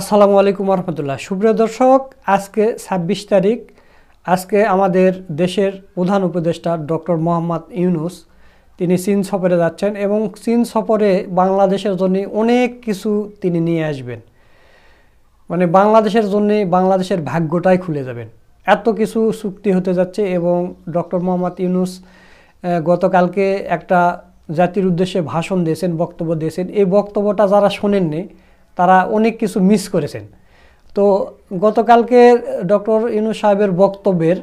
আসসালামু আলাইকুম রহমতুল্লাহ। সুপ্রিয় দর্শক, আজকে ২৬ তারিখ। আজকে আমাদের দেশের প্রধান উপদেষ্টা ডক্টর মোহাম্মদ ইউনূস তিনি চীন সফরে যাচ্ছেন এবং চীন সফরে বাংলাদেশের জন্য অনেক কিছু তিনি নিয়ে আসবেন। মানে বাংলাদেশের জন্য বাংলাদেশের ভাগ্যটাই খুলে যাবেন, এত কিছু চুক্তি হতে যাচ্ছে। এবং ডক্টর মোহাম্মদ ইউনূস গতকালকে একটা জাতির উদ্দেশ্যে ভাষণ দিয়েছেন, বক্তব্য দিয়েছেন। এই বক্তব্যটা যারা শোনেননি তারা অনেক কিছু মিস করেছেন। তো গতকালকে ডক্টর ইউনূস সাহেবের বক্তব্যের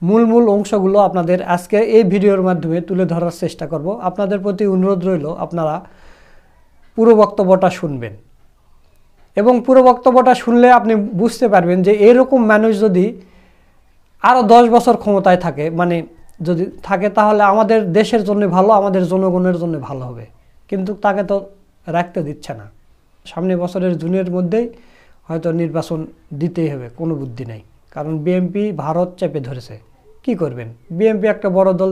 মূল অংশগুলো আপনাদের আজকে এই ভিডিওর মাধ্যমে তুলে ধরার চেষ্টা করব। আপনাদের প্রতি অনুরোধ রইল আপনারা পুরো বক্তব্যটা শুনবেন, এবং পুরো বক্তব্যটা শুনলে আপনি বুঝতে পারবেন যে এরকম মানুষ যদি আরও 10 বছর ক্ষমতায় থাকে, মানে যদি থাকে, তাহলে আমাদের দেশের জন্য ভালো, আমাদের জনগণের জন্য ভালো হবে। কিন্তু তাকে তো রাখতে দিচ্ছে না। সামনে বছরের জুনের মধ্যেই হয়তো নির্বাচন দিতেই হবে, কোনো বুদ্ধি নাই। কারণ বিএনপি ভারত চেপে ধরেছে। কি করবেন? বিএনপি একটা বড় দল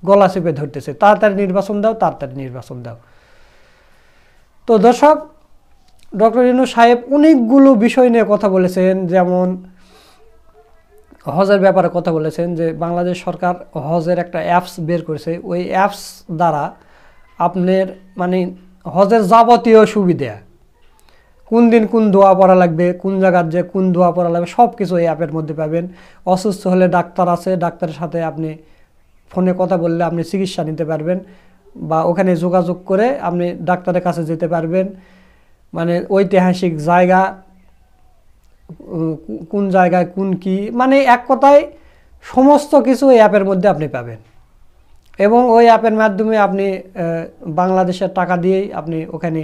গলা চেপে ধরতেছে, তাড়াতাড়ি নির্বাচন দাও, তাড়াতাড়ি নির্বাচন দাও। তো দর্শক, ডক্টর ইউনূস সাহেব অনেকগুলো বিষয় নিয়ে কথা বলেছেন। যেমন হজের ব্যাপারে কথা বলেছেন যে বাংলাদেশ সরকার হজের একটা অ্যাপস বের করেছে। ওই অ্যাপস দ্বারা আপনার মানে হজের যাবতীয় সুবিধা, কোন দিন কোন দোয়া পড়া লাগবে, কোন জায়গার যে কোন দোয়া পড়া লাগবে, সব কিছু এই অ্যাপের মধ্যে পাবেন। অসুস্থ হলে ডাক্তার আছে, ডাক্তারের সাথে আপনি ফোনে কথা বললে আপনি চিকিৎসা নিতে পারবেন, বা ওখানে যোগাযোগ করে আপনি ডাক্তারের কাছে যেতে পারবেন। মানে ঐতিহাসিক জায়গা, কোন জায়গায় কোন কি, মানে এক কথায় সমস্ত কিছু এই অ্যাপের মধ্যে আপনি পাবেন। এবং ওই অ্যাপের মাধ্যমে আপনি বাংলাদেশের টাকা দিয়েই আপনি ওখানে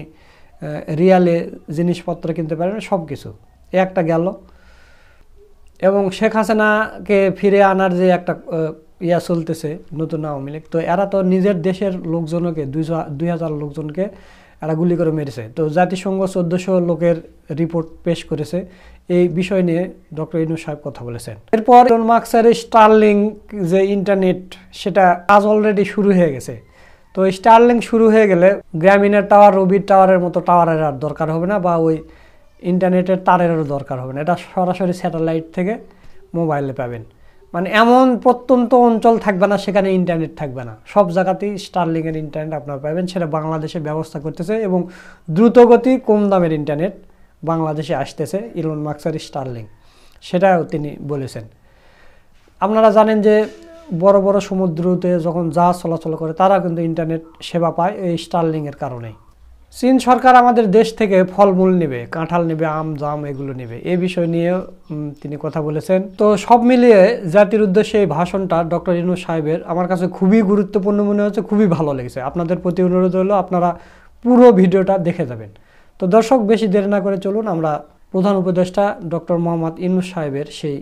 রিয়ালে জিনিসপত্র কিনতে পারবেন, সব কিছু। একটা গেল। এবং শেখ হাসিনাকে ফিরে আনার যে একটা ইয়া চলতেছে নতুন আওয়ামী লীগ, তো এরা তো নিজের দেশের লোকজনকে 2000 লোকজনকে এরা গুলি করে মেরেছে। তো জাতিসংঘ 1400 লোকের রিপোর্ট পেশ করেছে। এই বিষয় নিয়ে ডক্টর ইউনূস সাহেব কথা বলেছেন। এরপর ইলন মাস্কের স্টারলিংক যে ইন্টারনেট, সেটা কাজ অলরেডি শুরু হয়ে গেছে। তো স্টারলিংক শুরু হয়ে গেলে গ্রামীণের টাওয়ার, রবির টাওয়ারের মতো টাওয়ারের আর দরকার হবে না, বা ওই ইন্টারনেটের তারেরও দরকার হবে না। এটা সরাসরি স্যাটেলাইট থেকে মোবাইলে পাবেন। মানে এমন প্রত্যন্ত অঞ্চল থাকবে না সেখানে ইন্টারনেট থাকবে না, সব জায়গাতেই স্টারলিংকের ইন্টারনেট আপনারা পাবেন। সেটা বাংলাদেশে ব্যবস্থা করতেছে, এবং দ্রুতগতি কম দামের ইন্টারনেট বাংলাদেশে আসতেছে ইলন মাস্কের স্টারলিংক, সেটাও তিনি বলেছেন। আপনারা জানেন যে বড় বড় সমুদ্রতে যখন জাহাজ চলাচল করে তারা কিন্তু ইন্টারনেট সেবা পায় এই স্টারলিংকের কারণেই। চীন সরকার আমাদের দেশ থেকে ফলমূল নেবে, কাঁঠাল নেবে, আম জাম এগুলো নেবে, এই বিষয় নিয়ে তিনি কথা বলেছেন। তো সব মিলিয়ে জাতির উদ্দেশ্যে এই ভাষণটা ডক্টর ইউনূস সাহেবের আমার কাছে খুবই গুরুত্বপূর্ণ মনে হচ্ছে, খুবই ভালো লেগেছে। আপনাদের প্রতি অনুরোধ হলো আপনারা পুরো ভিডিওটা দেখে যাবেন। তো দর্শক, বেশি দেরি না করে চলুন আমরা প্রধান উপদেষ্টা ডক্টর মোহাম্মদ ইউনূস সাহেবের সেই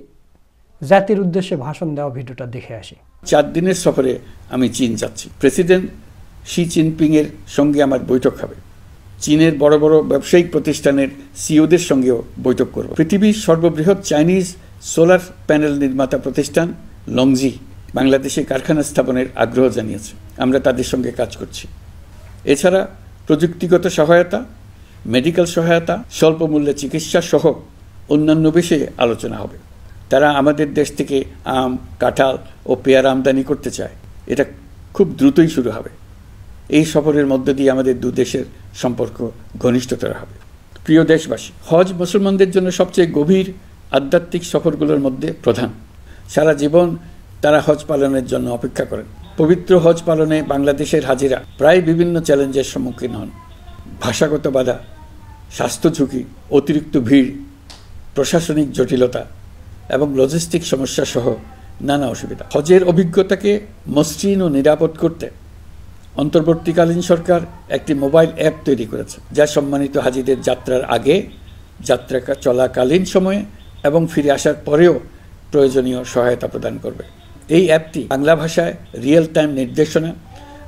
জাতির উদ্দেশ্যে ভাষণ দেওয়া ভিডিওটা দেখে আসি। 4 দিনের সফরে আমি চীন যাচ্ছি। প্রেসিডেন্ট শি জিনপিংয়ের সঙ্গে আমার বৈঠক হবে। চীনের বড় বড় ব্যবসায়িক প্রতিষ্ঠানের সিইওদের সঙ্গেও বৈঠক করব। পৃথিবীর সর্ববৃহৎ চাইনিজ সোলার প্যানেল নির্মাতা প্রতিষ্ঠান লংজি বাংলাদেশে কারখানা স্থাপনের আগ্রহ জানিয়েছে। আমরা তাদের সঙ্গে কাজ করছি। এছাড়া প্রযুক্তিগত সহায়তা, মেডিকেল সহায়তা, স্বল্প মূল্যে চিকিৎসা সহ অন্যান্য বিষয়ে আলোচনা হবে। তারা আমাদের দেশ থেকে আম, কাঁঠাল ও পেয়ারা আমদানি করতে চায়। এটা খুব দ্রুতই শুরু হবে। এই সফরের মধ্য দিয়ে আমাদের দু দেশের সম্পর্ক ঘনিষ্ঠতর হবে। প্রিয় দেশবাসী, হজ মুসলমানদের জন্য সবচেয়ে গভীর আধ্যাত্মিক সফরগুলোর মধ্যে প্রধান। সারা জীবন তারা হজ পালনের জন্য অপেক্ষা করেন। পবিত্র হজ পালনে বাংলাদেশের হাজিরা প্রায় বিভিন্ন চ্যালেঞ্জের সম্মুখীন হন। ভাষাগত বাধা, স্বাস্থ্য ঝুঁকি, অতিরিক্ত ভিড়, প্রশাসনিক জটিলতা এবং লজিস্টিক সমস্যা সহ নানা অসুবিধা। হজের অভিজ্ঞতাকে মসৃণ ও নিরাপদ করতে অন্তর্বর্তীকালীন সরকার একটি মোবাইল অ্যাপ তৈরি করেছে, যা সম্মানিত হাজিদের যাত্রার আগে, যাত্রা চলাকালীন সময়ে এবং ফিরে আসার পরেও প্রয়োজনীয় সহায়তা প্রদান করবে। এই অ্যাপটি বাংলা ভাষায় রিয়েল টাইম নির্দেশনা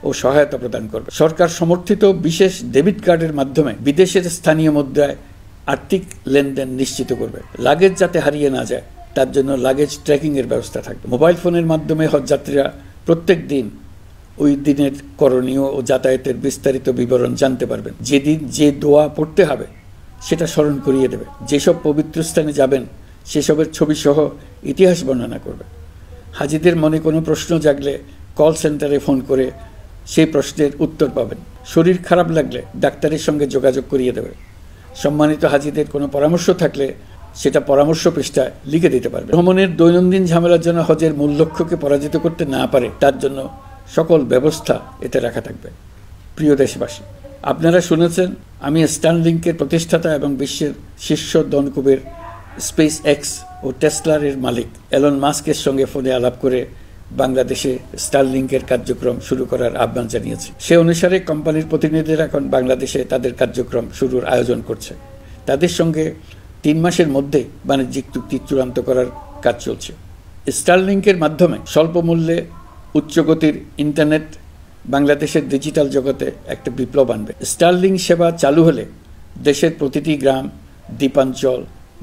ও সহায়তা প্রদান করবে। সরকার সমর্থিত বিশেষ ডেবিট কার্ডের মাধ্যমে বিদেশের স্থানীয় মুদ্রায় আর্থিক লেনদেন নিশ্চিত করবে। লাগেজ যাতে হারিয়ে না যায় তার জন্য লাগেজ ট্র্যাকিংয়ের ব্যবস্থা থাকবে। মোবাইল ফোনের মাধ্যমে হজযাত্রীরা প্রত্যেক দিন ওই দিনের করণীয় ও যাতায়াতের বিস্তারিত বিবরণ জানতে পারবেন। যেদিন যে দোয়া পড়তে হবে সেটা স্মরণ করিয়ে দেবে। যেসব পবিত্র স্থানে যাবেন সেসবের ছবি সহ ইতিহাস বর্ণনা করবে। হাজিদের মনে কোনো প্রশ্ন জাগলে কল সেন্টারে ফোন করে সেই প্রশ্নের উত্তর পাবেন। শরীর খারাপ লাগলে ডাক্তারের সঙ্গে যোগাযোগ করিয়ে দেবে। সম্মানিত হাজিদের কোনো পরামর্শ থাকলে সেটা পরামর্শ পৃষ্ঠায় লিখে দিতে পারবে। ভ্রমণের দৈনন্দিন ঝামেলার জন্য হজের মূল লক্ষ্যকে পরাজিত করতে না পারে তার জন্য সকল ব্যবস্থা এতে রাখা থাকবে। প্রিয় দেশবাসী, আপনারা শুনেছেন আমি স্টারলিংকের প্রতিষ্ঠাতা এবং বিশ্বের শীর্ষ ধনকুবের স্পেস এক্স ও টেসলার মালিক এলন মাস্কের সঙ্গে ফোনে আলাপ করে বাংলাদেশে স্টারলিংকের কার্যক্রম শুরু করার আহ্বান জানিয়েছি। সে অনুসারে কোম্পানির প্রতিনিধিরা এখন বাংলাদেশে তাদের কার্যক্রম শুরুর আয়োজন করছে। তাদের সঙ্গে 3 মাসের মধ্যে বাণিজ্যিক চুক্তি চূড়ান্ত করার কাজ চলছে। স্টারলিংকের মাধ্যমে স্বল্প মূল্যে উচ্চগতির ইন্টারনেট বাংলাদেশের ডিজিটাল জগতে একটা বিপ্লব আনবে। স্টারলিংক সেবা চালু হলে দেশের প্রতিটি গ্রাম, দ্বীপাঞ্চল,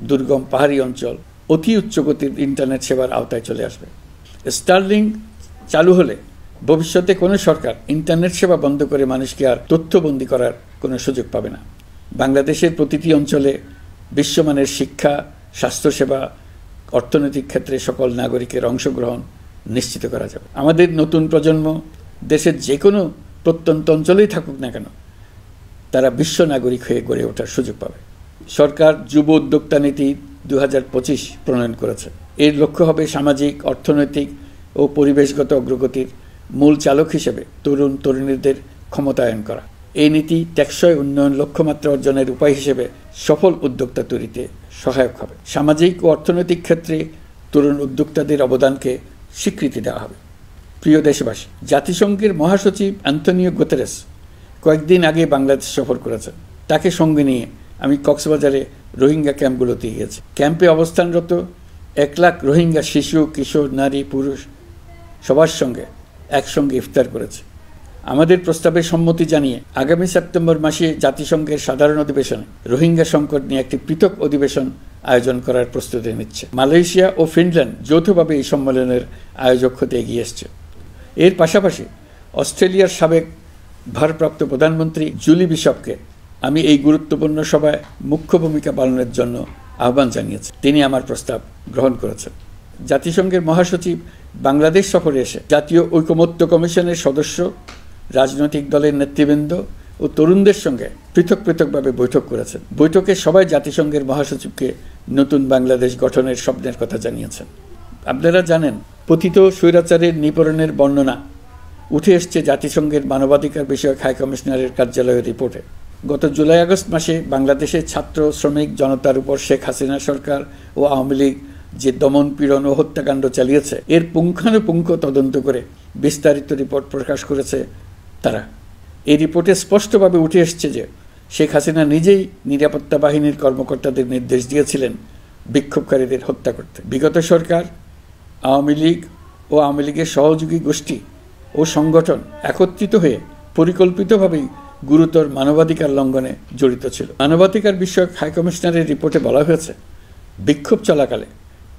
দুর্গম পাহাড়ি অঞ্চল অতি উচ্চগতির ইন্টারনেট সেবার আওতায় চলে আসবে। স্টারলিংক চালু হলে ভবিষ্যতে কোনো সরকার ইন্টারনেট সেবা বন্ধ করে মানুষকে আর তথ্যবন্দী করার কোনো সুযোগ পাবে না। বাংলাদেশের প্রতিটি অঞ্চলে বিশ্বমানের শিক্ষা, স্বাস্থ্যসেবা, অর্থনৈতিক ক্ষেত্রে সকল নাগরিকের অংশগ্রহণ নিশ্চিত করা যাবে। আমাদের নতুন প্রজন্ম দেশের যে কোনো প্রত্যন্ত অঞ্চলেই থাকুক না কেন তারা বিশ্ব নাগরিক হয়ে গড়ে ওঠার সুযোগ পাবে। সরকার যুব উদ্যোক্তা নীতি 2025 প্রণয়ন করেছে। এর লক্ষ্য হবে সামাজিক, অর্থনৈতিক ও পরিবেশগত অগ্রগতির মূল চালক হিসেবে তরুণ তরুণীদের ক্ষমতায়ন করা। এই নীতি টেকসই উন্নয়ন লক্ষ্যমাত্রা অর্জনের উপায় হিসেবে সফল উদ্যোক্তা তৈরিতে সহায়ক হবে। সামাজিক ও অর্থনৈতিক ক্ষেত্রে তরুণ উদ্যোক্তাদের অবদানকে স্বীকৃতি দেওয়া হবে। প্রিয় দেশবাসী, জাতিসংঘের মহাসচিব অ্যান্টনিও গুতেরেস কয়েকদিন আগে বাংলাদেশ সফর করেছেন। তাকে সঙ্গে নিয়ে আমি কক্সবাজারে রোহিঙ্গা ক্যাম্পগুলোতে গিয়েছি। ক্যাম্পে অবস্থানরত 1 লাখ রোহিঙ্গা শিশু, কিশোর, নারী, পুরুষ সবার সঙ্গে একসঙ্গে ইফতার করেছে। আমাদের প্রস্তাবে সম্মতি জানিয়ে আগামী সেপ্টেম্বর মাসে জাতিসংঘের সাধারণ অধিবেশনে রোহিঙ্গা সংকট নিয়ে একটি পৃথক অধিবেশন আয়োজন করার প্রস্তুতি নিচ্ছে। মালয়েশিয়া ও ফিনল্যান্ড যৌথভাবে এই সম্মেলনের আয়োজক হতে এগিয়ে এসছে। এর পাশাপাশি অস্ট্রেলিয়ার সাবেক ভারপ্রাপ্ত প্রধানমন্ত্রী জুলি বিশপকে আমি এই গুরুত্বপূর্ণ সভায় মুখ্য ভূমিকা পালনের জন্য আহ্বান জানিয়েছি। তিনি আমার প্রস্তাব গ্রহণ করেছেন। জাতিসংঘের মহাসচিব বাংলাদেশ সফরে এসে জাতীয় ঐকমত্য কমিশনের সদস্য, রাজনৈতিক দলের নেতৃবৃন্দ ও তরুণদের সঙ্গে পৃথক পৃথকভাবে বৈঠক করেছেন। বৈঠকে সবাই জাতিসংঘের মহাসচিবকে নতুন বাংলাদেশ গঠনের স্বপ্নের কথা জানিয়েছেন। আপনারা জানেন, পতিত স্বৈরাচারের নিপীড়নের বর্ণনা উঠে এসছে জাতিসংঘের মানবাধিকার বিষয়ক হাই কমিশনারের কার্যালয়ের রিপোর্টে। গত জুলাই-আগস্ট মাসে বাংলাদেশের ছাত্র, শ্রমিক জনতার উপর শেখ হাসিনা সরকার ও আওয়ামী লীগ যে দমন, পীড়ন ও হত্যাকাণ্ড চালিয়েছে এর পুঙ্খানুপুঙ্খ তদন্ত করে বিস্তারিত রিপোর্ট প্রকাশ করেছে তারা। এই রিপোর্টে স্পষ্টভাবে উঠে এসছে যে শেখ হাসিনা নিজেই নিরাপত্তা বাহিনীর কর্মকর্তাদের নির্দেশ দিয়েছিলেন বিক্ষোভকারীদের হত্যা করতে। বিগত সরকার, আওয়ামী লীগ ও আওয়ামী লীগের সহযোগী গোষ্ঠী ও সংগঠন একত্রিত হয়ে পরিকল্পিতভাবেই গুরুতর মানবাধিকার লঙ্ঘনে জড়িত ছিল। মানবাধিকার বিষয়ক হাইকমিশনারের রিপোর্টে বলা হয়েছে, বিক্ষোভ চলাকালে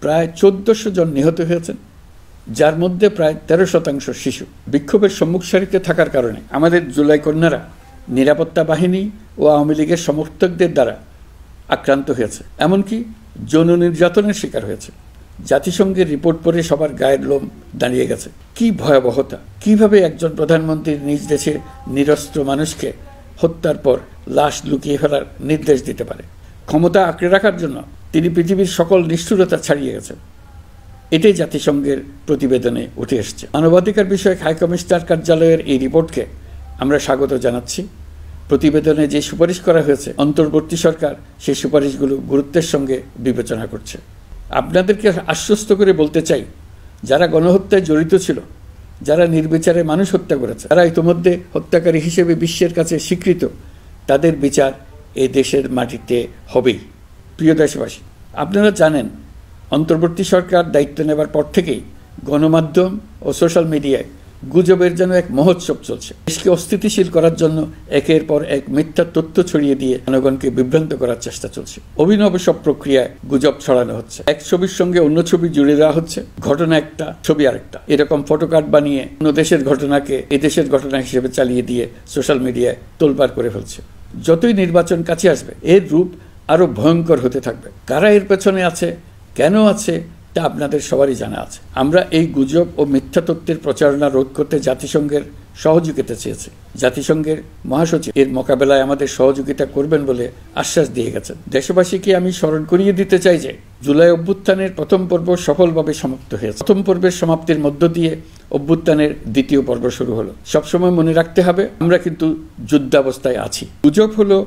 প্রায় 1400 জন নিহত হয়েছেন, যার মধ্যে প্রায় 13% শিশু। বিক্ষোভের সম্মুখ সারিতে থাকার কারণে আমাদের জুলাই কন্যারা নিরাপত্তা বাহিনী ও আওয়ামী লীগের সমর্থকদের দ্বারা আক্রান্ত হয়েছে, এমনকি যৌন নির্যাতনের শিকার হয়েছে। জাতিসংঘের রিপোর্ট পড়ে সবার গায়ের লোম দাঁড়িয়ে গেছে। কি ভয়াবহতা! কিভাবে একজন প্রধানমন্ত্রী নিজ দেশে নিরস্ত্র মানুষকে হত্যার পর লাশ লুকিয়ে ফেলার নির্দেশ দিতে পারে? ক্ষমতা আঁকড়ে রাখার জন্য তিনি পৃথিবীর সকল নিষ্ঠুরতা ছাড়িয়ে গেছেন। এটাই জাতিসংঘের প্রতিবেদনে উঠে এসছে। মানবাধিকার বিষয়ক হাইকমিশনার কার্যালয়ের এই রিপোর্টকে আমরা স্বাগত জানাচ্ছি। প্রতিবেদনে যে সুপারিশ করা হয়েছে, অন্তর্বর্তী সরকার সেই সুপারিশগুলো গুরুত্বের সঙ্গে বিবেচনা করছে। আপনাদেরকে আশ্বস্ত করে বলতে চাই, যারা গণহত্যায় জড়িত ছিল, যারা নির্বিচারে মানুষ হত্যা করেছে, তারা ইতিমধ্যে হত্যাকারী হিসেবে বিশ্বের কাছে স্বীকৃত, তাদের বিচার এই দেশের মাটিতে হবেই। প্রিয় দেশবাসী, আপনারা জানেন, অন্তর্বর্তী সরকার দায়িত্ব নেবার পর থেকেই গণমাধ্যম ও সোশ্যাল মিডিয়ায় গুজবের যেন এক মহোৎসব চলছে। দেশকে অস্থিতিশীল করার জন্য একের পর এক মিথ্যা তথ্য ছড়িয়ে দিয়ে জনগণকে বিভ্রান্ত করার চেষ্টা চলছে। অভিনব সব প্রক্রিয়ায় গুজব ছড়ানো হচ্ছে। এক ছবির সঙ্গে অন্য ছবি জুড়ে দেওয়া হচ্ছে, ঘটনা একটা, ছবি আরেকটা। এরকম ফটোকার্ড বানিয়ে অন্য দেশের ঘটনাকে এদেশের ঘটনা হিসেবে চালিয়ে দিয়ে সোশ্যাল মিডিয়ায় তোলপাড় করে ফেলছে। যতই নির্বাচন কাছে আসবে, এর রূপ আরও ভয়ঙ্কর হতে থাকবে। কারা এর পেছনে আছে, কেন আছে, তা আপনাদের সবারই জানা আছে। আমরা এই গুজব ও মিথ্যা তথ্যের প্রচারণা রোধ করতে জাতিসংঘের সহযোগিতা চেয়েছি। জাতিসংঘের মহাসচিব এর মোকাবেলায় আমাদের সহযোগিতা করবেন বলে আশ্বাস দিয়ে গেছেন। দেশবাসীকে আমি স্মরণ করিয়ে দিতে চাই যে জুলাই অভ্যুত্থানের প্রথম পর্ব সফলভাবে সমাপ্ত হয়েছে। প্রথম পর্বের সমাপ্তির মধ্য দিয়ে অভ্যুত্থানের দ্বিতীয় পর্ব শুরু হলো। সবসময় মনে রাখতে হবে, আমরা কিন্তু যুদ্ধাবস্থায় আছি। গুজব হলো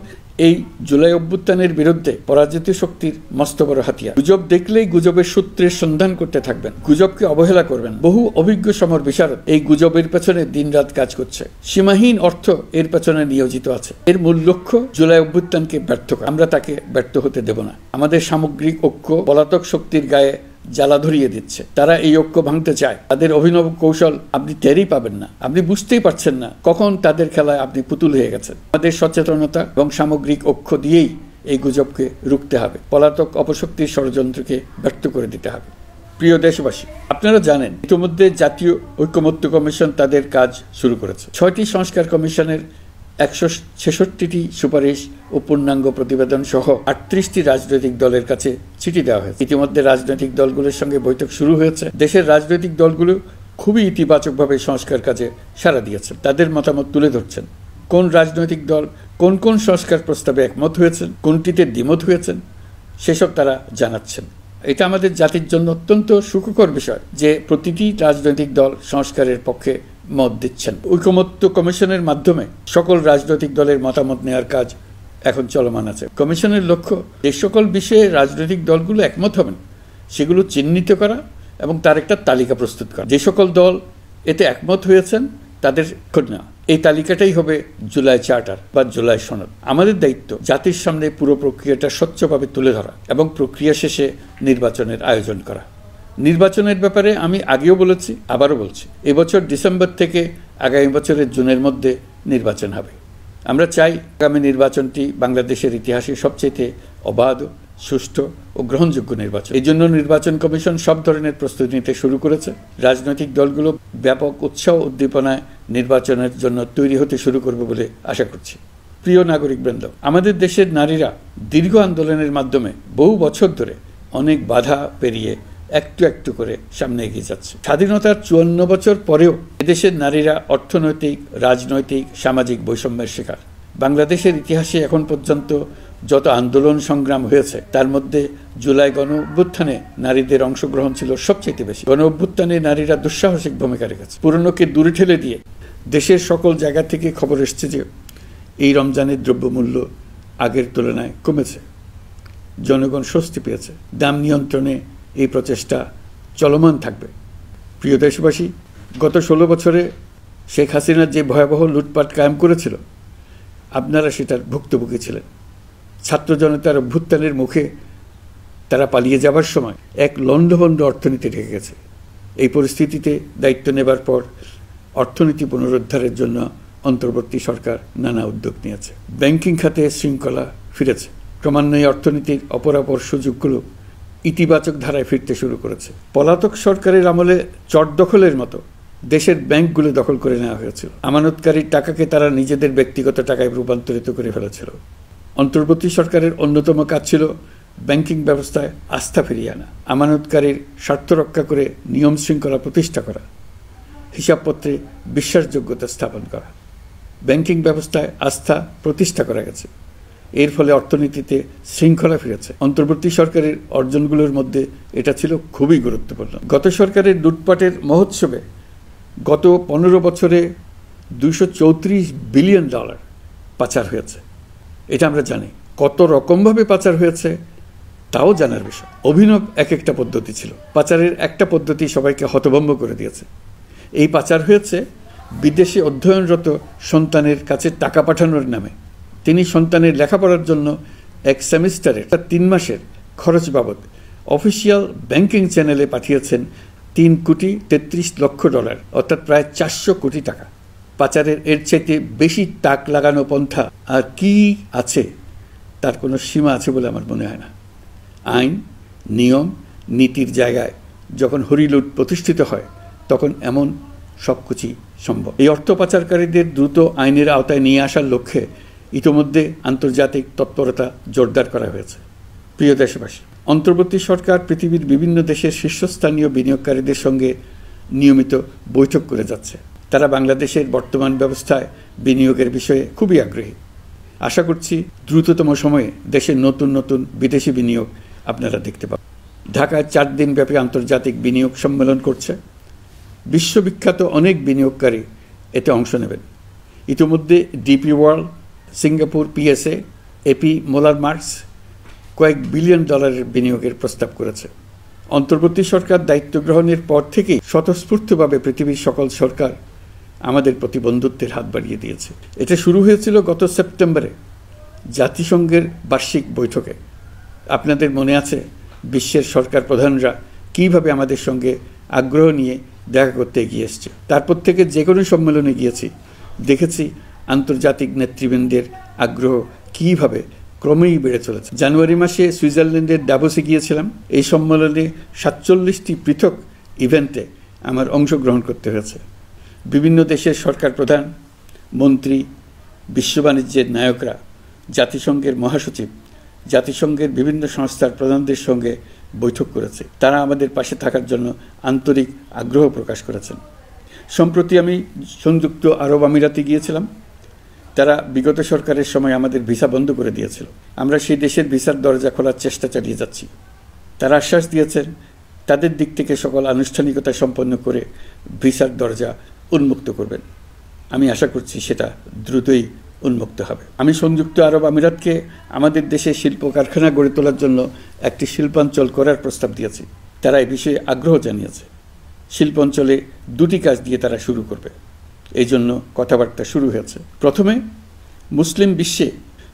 এই জুলাই অভ্যুত্থানের বিরুদ্ধে পরাজিত শক্তির মস্ত বড় হাতিয়ার। গুজব দেখলেই গুজবের সূত্রের সন্ধান করতে থাকবেন, গুজবকে অবহেলা করবেন। বহু অভিজ্ঞ সমর বিশারদ এই গুজবের পেছনে দিনরাত কাজ করছে। সীমাহীন অর্থ এর পেছনে নিয়োজিত আছে। এর মূল লক্ষ্য জুলাই অভ্যুত্থানকে ব্যর্থ করা। আমরা তাকে ব্যর্থ হতে দেব না। আমাদের সামগ্রিক ঐক্য পলাতক শক্তির গায়ে জ্বালা ধরিয়ে দিচ্ছে। তারা এই ঐক্য ভাঙতে চায়। তাদের অভিনব কৌশল আপনি টেরই পাবেন না, আপনি বুঝতেই পারছেন না কখন তাদের খেলায় আপনি পুতুল হয়ে গেছেন। আমাদের সচেতনতা এবং সামগ্রিক ঐক্য দিয়েই এই গুজবকে রুখতে হবে, পলাতক অপশক্তির ষড়যন্ত্রকে ব্যর্থ করে দিতে হবে। প্রিয় দেশবাসী, আপনারা জানেন ইতিমধ্যে জাতীয় ঐকমত্য কমিশন তাদের কাজ শুরু করেছে। 6টি সংস্কার কমিশনের 166টি সুপারিশ ও পূর্ণাঙ্গ প্রতিবেদন সহ 38টি রাজনৈতিক দলের কাছে চিঠি দেওয়া হয়েছে। ইতিমধ্যে রাজনৈতিক দলগুলোর সঙ্গে বৈঠক শুরু হয়েছে। দেশের রাজনৈতিক দলগুলো খুবই ইতিবাচকভাবে সংস্কার কাজে সাড়া দিয়েছেন, তাদের মতামত তুলে ধরছেন। কোন রাজনৈতিক দল কোন কোন সংস্কার প্রস্তাবে একমত হয়েছেন, কোনটিতে দ্বিমত হয়েছেন, সেসব তারা জানাচ্ছেন। এটা আমাদের জাতির জন্য অত্যন্ত সুখকর বিষয় যে প্রতিটি রাজনৈতিক দল সংস্কারের পক্ষে মত দিচ্ছেন। ঐকমত্য কমিশনের মাধ্যমে সকল রাজনৈতিক দলের মতামত নেওয়ার কাজ এখন চলমান আছে। কমিশনের লক্ষ্য যে সকল বিষয়ে রাজনৈতিক দলগুলো একমত হবেন সেগুলো চিহ্নিত করা এবং তার একটা তালিকা প্রস্তুত করা। যে সকল দল এতে একমত হয়েছেন তাদের খোঁজ নেওয়া। এই তালিকাটাই হবে জুলাই চার্টার বা জুলাই সনদ। আমাদের দায়িত্ব জাতির সামনে পুরো প্রক্রিয়াটা স্বচ্ছভাবে তুলে ধরা এবং প্রক্রিয়া শেষে নির্বাচনের আয়োজন করা। নির্বাচনের ব্যাপারে আমি আগেও বলেছি, আবারও বলছি, এবছর ডিসেম্বর থেকে আগামী বছরের জুনের মধ্যে নির্বাচন হবে। আমরা চাই আগামী নির্বাচনটি বাংলাদেশের ইতিহাসে সবচেয়ে অবাধ, সুষ্ঠু ও গ্রহণযোগ্য নির্বাচন। এই জন্য নির্বাচন কমিশন সব ধরনের প্রস্তুতি নিতে শুরু করেছে। রাজনৈতিক দলগুলো ব্যাপক উৎসাহ উদ্দীপনায় নির্বাচনের জন্য তৈরি হতে শুরু করবে বলে আশা করছি। প্রিয় নাগরিকবৃন্দ, আমাদের দেশের নারীরা দীর্ঘ আন্দোলনের মাধ্যমে বহু বছর ধরে অনেক বাধা পেরিয়ে একটু একটু করে সামনে এগিয়ে যাচ্ছে। স্বাধীনতার 54 বছর পরেও এদেশের নারীরা অর্থনৈতিক, রাজনৈতিক, সামাজিক বৈষম্যের শিকার। বাংলাদেশের ইতিহাসে এখন পর্যন্ত যত আন্দোলন সংগ্রাম হয়েছে তার মধ্যে জুলাই গণ অভ্যুত্থানে নারীদের অংশগ্রহণ ছিল সবচেয়ে বেশি। গণ অভ্যুত্থানে নারীরা দুঃসাহসিক ভূমিকা রেখেছে। পুরনোকে দূরে ঠেলে দিয়ে দেশের সকল জায়গা থেকে খবর এসছে যে এই রমজানের দ্রব্যমূল্য আগের তুলনায় কমেছে, জনগণ স্বস্তি পেয়েছে। দাম নিয়ন্ত্রণে এই প্রচেষ্টা চলমান থাকবে। প্রিয় দেশবাসী, গত 16 বছরে শেখ হাসিনা যে ভয়াবহ লুটপাট কায়েম করেছিল আপনারা সেটার ভুক্তভোগী ছিলেন। ছাত্র জনতার অভ্যুত্থানের মুখে তারা পালিয়ে যাবার সময় এক লণ্ডভণ্ড অর্থনীতি রেখে গেছে। এই পরিস্থিতিতে দায়িত্ব নেবার পর অর্থনীতি পুনরুদ্ধারের জন্য অন্তর্বর্তী সরকার নানা উদ্যোগ নিয়েছে। ব্যাংকিং খাতে শৃঙ্খলা ফিরেছে। ক্রমান্বয়ে অর্থনীতির অপরাপর সুযোগগুলো ইতিবাচক ধারায় ফিরতে শুরু করেছে। পলাতক সরকারের আমলে চট দখলের মতো দেশের ব্যাংকগুলো দখল করে নেওয়া হয়েছিল। আমানতকারীর টাকাকে তারা নিজেদের ব্যক্তিগত টাকায় রূপান্তরিত করে ফেলেছিল। অন্তর্বর্তী সরকারের অন্যতম কাজ ছিল ব্যাংকিং ব্যবস্থায় আস্থা ফিরিয়ে আনা, আমানতকারীর স্বার্থ রক্ষা করে নিয়ম শৃঙ্খলা প্রতিষ্ঠা করা, হিসাবপত্রে বিশ্বাসযোগ্যতা স্থাপন করা। ব্যাংকিং ব্যবস্থায় আস্থা প্রতিষ্ঠা করা গেছে। এর ফলে অর্থনীতিতে শৃঙ্খলা ফিরেছে। অন্তর্বর্তী সরকারের অর্জনগুলোর মধ্যে এটা ছিল খুবই গুরুত্বপূর্ণ। গত সরকারের লুটপাটের মহোৎসবে গত 15 বছরে $234 বিলিয়ন পাচার হয়েছে। এটা আমরা জানি। কত রকমভাবে পাচার হয়েছে তাও জানার বিষয়। অভিনব এক একটা পদ্ধতি ছিল। পাচারের একটা পদ্ধতি সবাইকে হতভম্ব করে দিয়েছে। এই পাচার হয়েছে বিদেশে অধ্যয়নরত সন্তানের কাছে টাকা পাঠানোর নামে। তিনি সন্তানের লেখাপড়ার জন্য এক সেমিস্টারের 3 মাসের খরচ বাবদ অফিসিয়াল ব্যাংকিং চ্যানেলে পাঠিয়েছেন $3,33,00,000, অর্থাৎ প্রায় 400 কোটি টাকা। পাচারের এর চাইতে বেশি টাক লাগানো পন্থা আর কি আছে তার কোনো সীমা আছে বলে আমার মনে হয় না। আইন, নিয়ম, নীতির জায়গায় যখন হরিলুট প্রতিষ্ঠিত হয় তখন এমন সব কিছুই সম্ভব। এই অর্থ পাচারকারীদের দ্রুত আইনের আওতায় নিয়ে আসার লক্ষ্যে ইতোমধ্যে আন্তর্জাতিক তৎপরতা জোরদার করা হয়েছে। প্রিয় দেশবাসী, অন্তর্বর্তী সরকার পৃথিবীর বিভিন্ন দেশের শীর্ষস্থানীয় বিনিয়োগকারীদের সঙ্গে নিয়মিত বৈঠক করে যাচ্ছে। তারা বাংলাদেশের বর্তমান ব্যবস্থায় বিনিয়োগের বিষয়ে খুবই আগ্রহী। আশা করছি দ্রুততম সময়ে দেশের নতুন নতুন বিদেশি বিনিয়োগ আপনারা দেখতে পাবেন। ঢাকায় 4 দিনব্যাপী আন্তর্জাতিক বিনিয়োগ সম্মেলন করছে। বিশ্ববিখ্যাত অনেক বিনিয়োগকারী এতে অংশ নেবেন। ইতিমধ্যে DP World, Singapore PSA, AP Moller Maersk কয়েক বিলিয়ন ডলারের বিনিয়োগের প্রস্তাব করেছে। অন্তর্বর্তী সরকার দায়িত্ব গ্রহণের পর থেকেই স্বতঃস্ফূর্তভাবে পৃথিবীর সকল সরকার আমাদের প্রতি বন্ধুত্বের হাত বাড়িয়ে দিয়েছে। এটা শুরু হয়েছিল গত সেপ্টেম্বরে জাতিসংঘের বার্ষিক বৈঠকে। আপনাদের মনে আছে বিশ্বের সরকার প্রধানরা কীভাবে আমাদের সঙ্গে আগ্রহ নিয়ে দেখা করতে এগিয়ে এসছে। তারপর থেকে যে কোনো সম্মেলনে গিয়েছি, দেখেছি আন্তর্জাতিক নেতৃবৃন্দের আগ্রহ কীভাবে ক্রমেই বেড়ে চলেছে। জানুয়ারি মাসে সুইজারল্যান্ডের ডাভোসে গিয়েছিলাম। এই সম্মেলনে 47টি পৃথক ইভেন্টে আমার অংশগ্রহণ করতে হয়েছে। বিভিন্ন দেশের সরকার প্রধান, মন্ত্রী, বিশ্ব বাণিজ্যের নায়করা, জাতিসংঘের মহাসচিব, জাতিসংঘের বিভিন্ন সংস্থার প্রধানদের সঙ্গে বৈঠক করেছে। তারা আমাদের পাশে থাকার জন্য আন্তরিক আগ্রহ প্রকাশ করেছেন। সম্প্রতি আমি সংযুক্ত আরব আমিরাতে গিয়েছিলাম। তারা বিগত সরকারের সময় আমাদের ভিসা বন্ধ করে দিয়েছিল। আমরা সেই দেশের ভিসার দরজা খোলার চেষ্টা চালিয়ে যাচ্ছি। তারা আশ্বাস দিয়েছেন তাদের দিক থেকে সকল আনুষ্ঠানিকতা সম্পন্ন করে ভিসার দরজা উন্মুক্ত করবেন। আমি আশা করছি সেটা দ্রুতই উন্মুক্ত হবে। আমি সংযুক্ত আরব আমিরাতকে আমাদের দেশে শিল্প কারখানা গড়ে তোলার জন্য একটি শিল্পাঞ্চল করার প্রস্তাব দিয়েছি। তারা এই বিষয়ে আগ্রহ জানিয়েছে। শিল্পাঞ্চলে 2টি কাজ দিয়ে তারা শুরু করবে, এই জন্য কথাবার্তা শুরু হয়েছে। প্রথমে মুসলিম বিশ্বে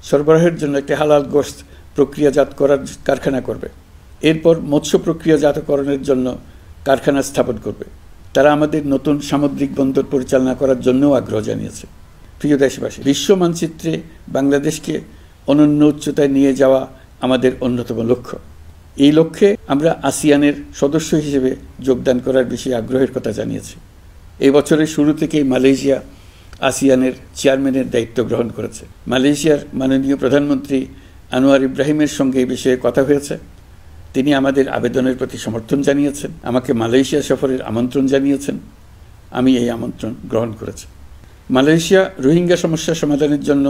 সরবরাহের জন্য একটি হালাল গোশত প্রক্রিয়াজাত করার কারখানা করবে। এরপর মৎস্য প্রক্রিয়াজাতকরণের জন্য কারখানা স্থাপন করবে। তারা আমাদের নতুন সামুদ্রিক বন্দর পরিচালনা করার জন্যও আগ্রহ জানিয়েছে। প্রিয় দেশবাসী, বিশ্ব মানচিত্রে বাংলাদেশকে অনন্য উচ্চতায় নিয়ে যাওয়া আমাদের অন্যতম লক্ষ্য। এই লক্ষ্যে আমরা আসিয়ানের সদস্য হিসেবে যোগদান করার বিষয়ে আগ্রহের কথা জানিয়েছি। এই বছরের শুরু থেকেই মালয়েশিয়া আসিয়ানের চেয়ারম্যানের দায়িত্ব গ্রহণ করেছে। মালয়েশিয়ার মাননীয় প্রধানমন্ত্রী আনোয়ার ইব্রাহিমের সঙ্গে এই বিষয়ে কথা হয়েছে। তিনি আমাদের আবেদনের প্রতি সমর্থন জানিয়েছেন, আমাকে মালয়েশিয়া সফরের আমন্ত্রণ জানিয়েছেন। আমি এই আমন্ত্রণ গ্রহণ করেছি। মালয়েশিয়া রোহিঙ্গা সমস্যা সমাধানের জন্য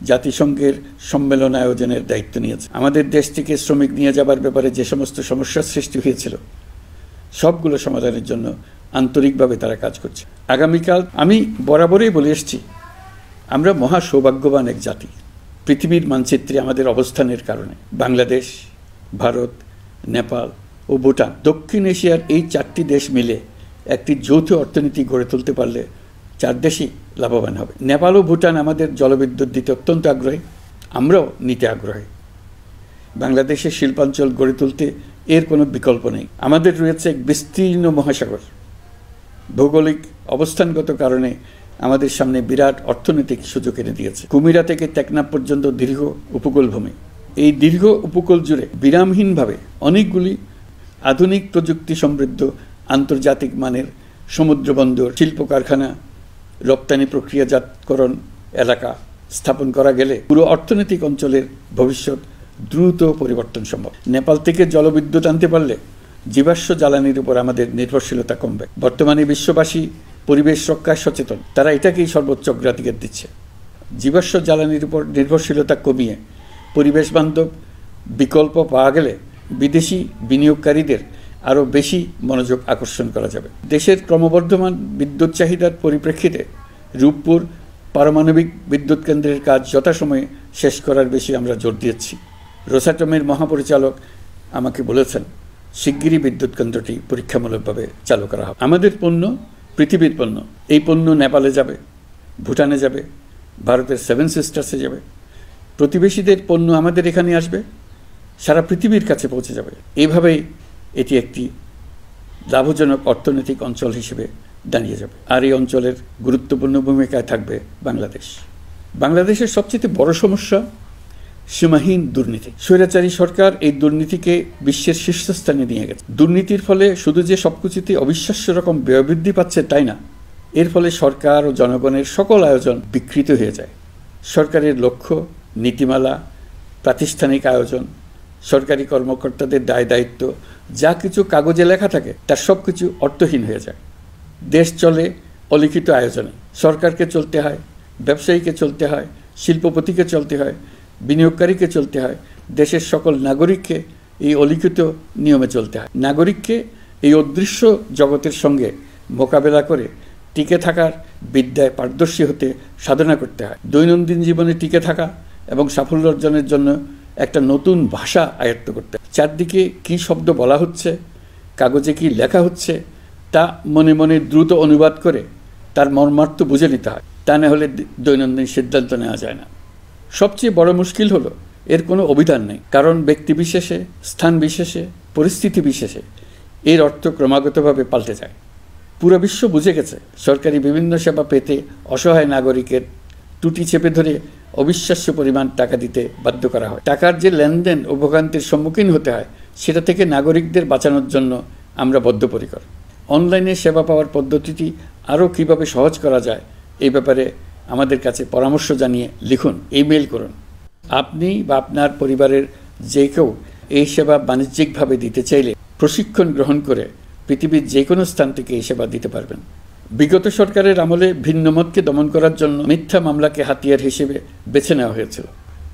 জাতিসংঘের সম্মেলন আয়োজনের দায়িত্ব নিয়েছে। আমাদের দেশ থেকে শ্রমিক নিয়ে যাবার ব্যাপারে যে সমস্ত সমস্যার সৃষ্টি হয়েছিল সবগুলো সমাধানের জন্য আন্তরিকভাবে তারা কাজ করছে। আগামীকাল আমি বরাবরই বলে এসেছি, আমরা মহা সৌভাগ্যবান এক জাতি। পৃথিবীর মানচিত্রে আমাদের অবস্থানের কারণে বাংলাদেশ, ভারত, নেপাল ও ভুটান, দক্ষিণ এশিয়ার এই 4টি দেশ মিলে একটি যৌথ অর্থনীতি গড়ে তুলতে পারলে 4 দেশই লাভবান হবে। নেপাল ও ভুটান আমাদের জলবিদ্যুৎ দিতে অত্যন্ত আগ্রহী, আমরাও নিতে আগ্রহী। বাংলাদেশের শিল্পাঞ্চল গড়ে তুলতে এর কোনো বিকল্প নেই। আমাদের রয়েছে এক বিস্তীর্ণ মহাসাগর। ভৌগোলিক অবস্থানগত কারণে আমাদের সামনে বিরাট অর্থনৈতিক সুযোগ এনে দিয়েছে। কুমিরা থেকে টেকনাফ পর্যন্ত দীর্ঘ উপকূলভূমি। এই দীর্ঘ উপকূল জুড়ে বিরামহীনভাবে অনেকগুলি আধুনিক প্রযুক্তি সমৃদ্ধ আন্তর্জাতিক মানের সমুদ্র বন্দর, শিল্প কারখানা, রপ্তানি প্রক্রিয়াজাতকরণ এলাকা স্থাপন করা গেলে পুরো অর্থনৈতিক অঞ্চলের ভবিষ্যৎ দ্রুত পরিবর্তন সম্ভব। নেপাল থেকে জলবিদ্যুৎ আনতে পারলে জীবাশ্ম জ্বালানির উপর আমাদের নির্ভরশীলতা কমবে। বর্তমানে বিশ্ববাসী পরিবেশ রক্ষায় সচেতন, তারা এটাকেই সর্বোচ্চ অগ্রাধিকার দিচ্ছে। জীবাশ্ম জ্বালানির উপর নির্ভরশীলতা কমিয়ে পরিবেশ বান্ধব বিকল্প পাওয়া গেলে বিদেশি বিনিয়োগকারীদের আরও বেশি মনোযোগ আকর্ষণ করা যাবে। দেশের ক্রমবর্ধমান বিদ্যুৎ চাহিদার পরিপ্রেক্ষিতে রূপপুর পারমাণবিক বিদ্যুৎ কেন্দ্রের কাজ যথাসময়ে শেষ করার বেশি আমরা জোর দিয়েছি। রোসাটমের মহাপরিচালক আমাকে বলেছেন শিগগিরই বিদ্যুৎ কেন্দ্রটি পরীক্ষামূলকভাবে চালু করা হবে। আমাদের পণ্য পৃথিবীর পণ্য। এই পণ্য নেপালে যাবে, ভুটানে যাবে, ভারতের 7 সিস্টার্সে যাবে। প্রতিবেশীদের পণ্য আমাদের এখানে আসবে, সারা পৃথিবীর কাছে পৌঁছে যাবে। এইভাবেই এটি একটি লাভজনক অর্থনৈতিক অঞ্চল হিসেবে দাঁড়িয়ে যাবে। আর এই অঞ্চলের গুরুত্বপূর্ণ ভূমিকায় থাকবে বাংলাদেশ। বাংলাদেশের সবচেয়ে বড় সমস্যা সীমাহীন দুর্নীতি। স্বৈরাচারী সরকার এই দুর্নীতিকে বিশ্বের শীর্ষস্থানে নিয়ে গেছে। দুর্নীতির ফলে শুধু যে সবকিছুতে অবিশ্বাস্য রকম ব্যয় বৃদ্ধি পাচ্ছে তাই না, এর ফলে সরকার ও জনগণের সকল আয়োজন বিকৃত হয়ে যায়। সরকারের লক্ষ্য, নীতিমালা, প্রাতিষ্ঠানিক আয়োজন, সরকারি কর্মকর্তাদের দায় দায়িত্ব যা কিছু কাগজে লেখা থাকে তার সব কিছু অর্থহীন হয়ে যায়। দেশ চলে অলিখিত আয়োজনে। সরকারকে চলতে হয়, ব্যবসায়ীকে চলতে হয়, শিল্পপতিকে চলতে হয়, বিনিয়োগকারীকে চলতে হয়, দেশের সকল নাগরিককে এই অলিখিত নিয়মে চলতে হয়। নাগরিককে এই অদৃশ্য জগতের সঙ্গে মোকাবেলা করে টিকে থাকার বিদ্যায় পারদর্শী হতে সাধনা করতে হয়। দৈনন্দিন জীবনে টিকে থাকা এবং সাফল্য অর্জনের জন্য একটা নতুন ভাষা আয়ত্ত করতে হয়। চারদিকে কী শব্দ বলা হচ্ছে, কাগজে কি লেখা হচ্ছে তা মনে মনে দ্রুত অনুবাদ করে তার মর্মার্থ বুঝে নিতে হয়। তা না হলে দৈনন্দিন সিদ্ধান্ত নেওয়া যায় না। সবচেয়ে বড় মুশকিল হলো এর কোনো অভিধান নেই, কারণ ব্যক্তি বিশেষে, স্থান বিশেষে, পরিস্থিতি বিশেষে এর অর্থ ক্রমাগতভাবে পাল্টে যায়। পুরো বিশ্ব বুঝে গেছে সরকারি বিভিন্ন সেবা পেতে অসহায় নাগরিকের টুটি চেপে ধরে অবিশ্বাস্য পরিমাণ টাকা দিতে বাধ্য করা হয়। টাকার যে লেনদেন ও ভোগান্তির সম্মুখীন হতে হয় সেটা থেকে নাগরিকদের বাঁচানোর জন্য আমরা বদ্ধপরিকর। অনলাইনে সেবা পাওয়ার পদ্ধতিটি আরও কীভাবে সহজ করা যায় এই ব্যাপারে আমাদের কাছে পরামর্শ জানিয়ে লিখুন, ইমেল করুন। আপনি বা আপনার পরিবারের যে কেউ এই সেবা বাণিজ্যিকভাবে দিতে চাইলে প্রশিক্ষণ গ্রহণ করে পৃথিবীর যে কোনো স্থান থেকে এই সেবা দিতে পারবেন। বিগত সরকারের আমলে ভিন্নমতকে দমন করার জন্য মিথ্যা মামলাকে হাতিয়ার হিসেবে বেছে নেওয়া হয়েছিল।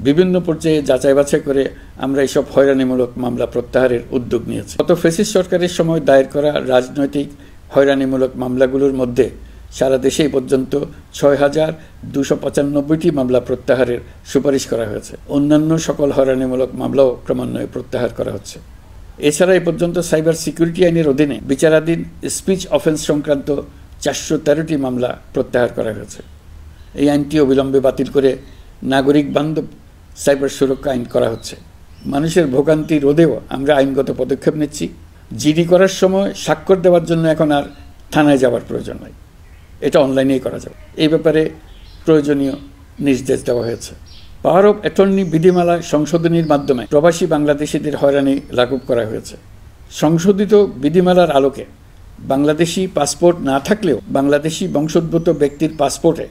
বিভিন্ন পর্যায়ে যাচাই বাছাই করে আমরা এইসব হয়রানিমূলক মামলা প্রত্যাহারের উদ্যোগ নিয়েছি। গত ফ্যাসিস্ট সরকারের সময় দায়ের করা রাজনৈতিক হয়রানিমূলক মামলাগুলোর মধ্যে সারা দেশেই পর্যন্ত ৬,২৯৫টি মামলা প্রত্যাহারের সুপারিশ করা হয়েছে। অন্যান্য সকল হয়রানিমূলক মামলাও ক্রমান্বয়ে প্রত্যাহার করা হচ্ছে। এছাড়া এ পর্যন্ত সাইবার সিকিউরিটি আইনের অধীনে বিচারাধীন স্পিচ অফেন্স সংক্রান্ত ৪১৩টি মামলা প্রত্যাহার করা হয়েছে। এই আইনটি অবিলম্বে বাতিল করে নাগরিক বান্ধব সাইবার সুরক্ষা আইন করা হচ্ছে। মানুষের ভোগান্তি রোধেও আমরা আইনগত পদক্ষেপ নিচ্ছি। জিডি করার সময় স্বাক্ষর দেওয়ার জন্য এখন আর থানায় যাওয়ার প্রয়োজন নয়, এটা অনলাইনেই করা যাবে। এই ব্যাপারে প্রয়োজনীয় নির্দেশ দেওয়া হয়েছে। পাওয়ার অফ অ্যাটর্নি বিধিমালা সংশোধনীর মাধ্যমে প্রবাসী বাংলাদেশিদের হয়রানি লাঘব করা হয়েছে। সংশোধিত বিধিমালার আলোকে বাংলাদেশি পাসপোর্ট না থাকলেও বাংলাদেশি বংশোদ্ভূত ব্যক্তির পাসপোর্টে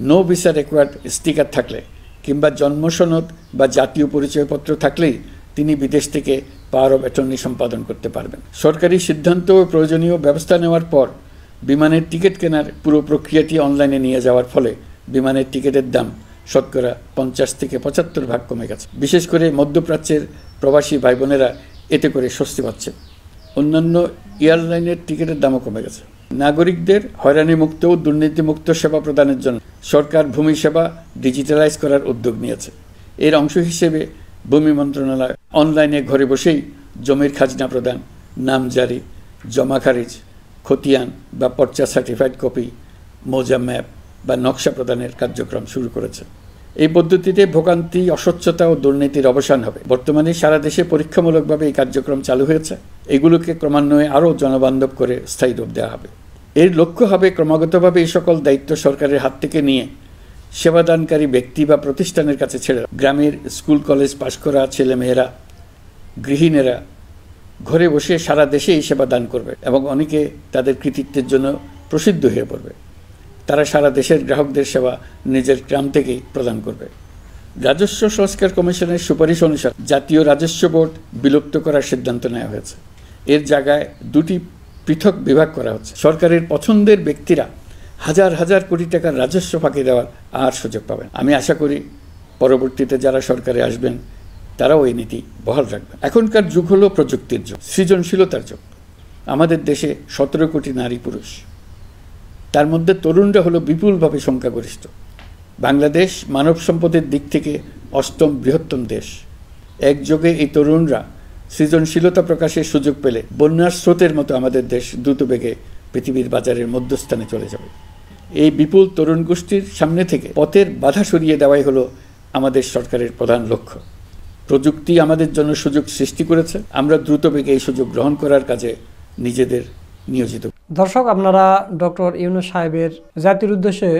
নো ভিসা রেকোয়ার্ড স্টিকার থাকলে কিংবা জন্মসনদ বা জাতীয় পরিচয়পত্র থাকলেই তিনি বিদেশ থেকে পাওয়ার অফ অ্যাটর্নি সম্পাদন করতে পারবেন। সরকারি সিদ্ধান্ত ও প্রয়োজনীয় ব্যবস্থা নেওয়ার পর বিমানের টিকিট কেনার পুরো প্রক্রিয়াটি অনলাইনে নিয়ে যাওয়ার ফলে বিমানের টিকিটের দাম শতকরা ৫০ থেকে ৭৫% কমে গেছে। বিশেষ করে মধ্যপ্রাচ্যের প্রবাসী ভাই বোনেরা এতে করে স্বস্তি পাচ্ছে। অন্যান্য এয়ারলাইনের টিকিটের দামও কমে গেছে। নাগরিকদের হয়রানিমুক্ত ও দুর্নীতিমুক্ত সেবা প্রদানের জন্য সরকার ভূমি সেবা ডিজিটালাইজ করার উদ্যোগ নিয়েছে। এর অংশ হিসেবে ভূমি মন্ত্রণালয় অনলাইনে ঘরে বসেই জমির খাজনা প্রদান, নামজারি, জমা খারিজ, খতিয়ান বা পর্চা সার্টিফাইড কপি, মৌজা ম্যাপ বা নকশা প্রদানের কার্যক্রম শুরু করেছে। এই পদ্ধতিতে ভোগান্তি, অস্বচ্ছতা ও দুর্নীতির অবসান হবে। বর্তমানে সারা দেশে পরীক্ষামূলকভাবে এই কার্যক্রম চালু হয়েছে। এগুলোকে ক্রমান্বয়ে আরও জনবান্ধব করে স্থায়ী রূপ দেওয়া হবে। এর লক্ষ্য হবে ক্রমাগতভাবে এই সকল দায়িত্ব সরকারের হাত থেকে নিয়ে সেবাদানকারী ব্যক্তি বা প্রতিষ্ঠানের কাছে ছেড়ে গ্রামের স্কুল কলেজ পাশ করা ছেলেমেয়েরা, গৃহিণীরা ঘরে বসে সারা দেশে এই সেবা দান করবে এবং অনেকে তাদের কৃতিত্বের জন্য প্রসিদ্ধ হয়ে পড়বে। তারা সারা দেশের গ্রাহকদের সেবা নিজের গ্রাম থেকেই প্রদান করবে। রাজস্ব সংস্কার কমিশনের সুপারিশ অনুসারে জাতীয় রাজস্ব বোর্ড বিলুপ্ত করার সিদ্ধান্ত নেওয়া হয়েছে। এর জায়গায় দুটি পৃথক বিভাগ করা হচ্ছে। সরকারের পছন্দের ব্যক্তিরা হাজার হাজার কোটি টাকার রাজস্ব ফাঁকি দেওয়ার আর সুযোগ পাবেন। আমি আশা করি পরবর্তীতে যারা সরকারে আসবেন তারাও এই নীতি বহাল রাখবেন। এখনকার যুগ হলো প্রযুক্তির যুগ, সৃজনশীলতার যুগ। আমাদের দেশে ১৭ কোটি নারী পুরুষ, তার মধ্যে তরুণরা হলো বিপুলভাবে সংখ্যাগরিষ্ঠ। বাংলাদেশ মানব সম্পদের দিক থেকে ৮ম বৃহত্তম দেশ। একযোগে এই তরুণরা সৃজনশীলতা প্রকাশের সুযোগ পেলে বন্যার স্রোতের মতো আমাদের দেশ দ্রুত বেগে পৃথিবীর বাজারের মধ্যস্থানে চলে যাবে। এই বিপুল তরুণ গোষ্ঠীর সামনে থেকে পথের বাধা সরিয়ে দেওয়াই হলো আমাদের সরকারের প্রধান লক্ষ্য। প্রযুক্তি আমাদের জন্য সুযোগ সৃষ্টি করেছে, আমরা দ্রুত বেগে এই সুযোগ গ্রহণ করার কাজে নিজেদের নিয়োজিত। দর্শক, আপনারা ডক্টর ইউনূস সাহেবের জাতির উদ্দেশ্যে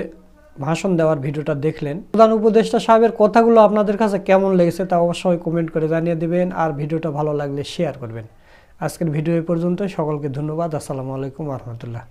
ভাষণ দেওয়ার ভিডিওটা দেখলেন। প্রধান উপদেষ্টা সাহেবের কথাগুলো আপনাদের কাছে কেমন লেগেছে তা অবশ্যই কমেন্ট করে জানিয়ে দেবেন, আর ভিডিওটা ভালো লাগলে শেয়ার করবেন। আজকের ভিডিও এই পর্যন্ত। সকলকে ধন্যবাদ। আসসালামু আলাইকুম ওয়া রাহমাতুল্লাহ।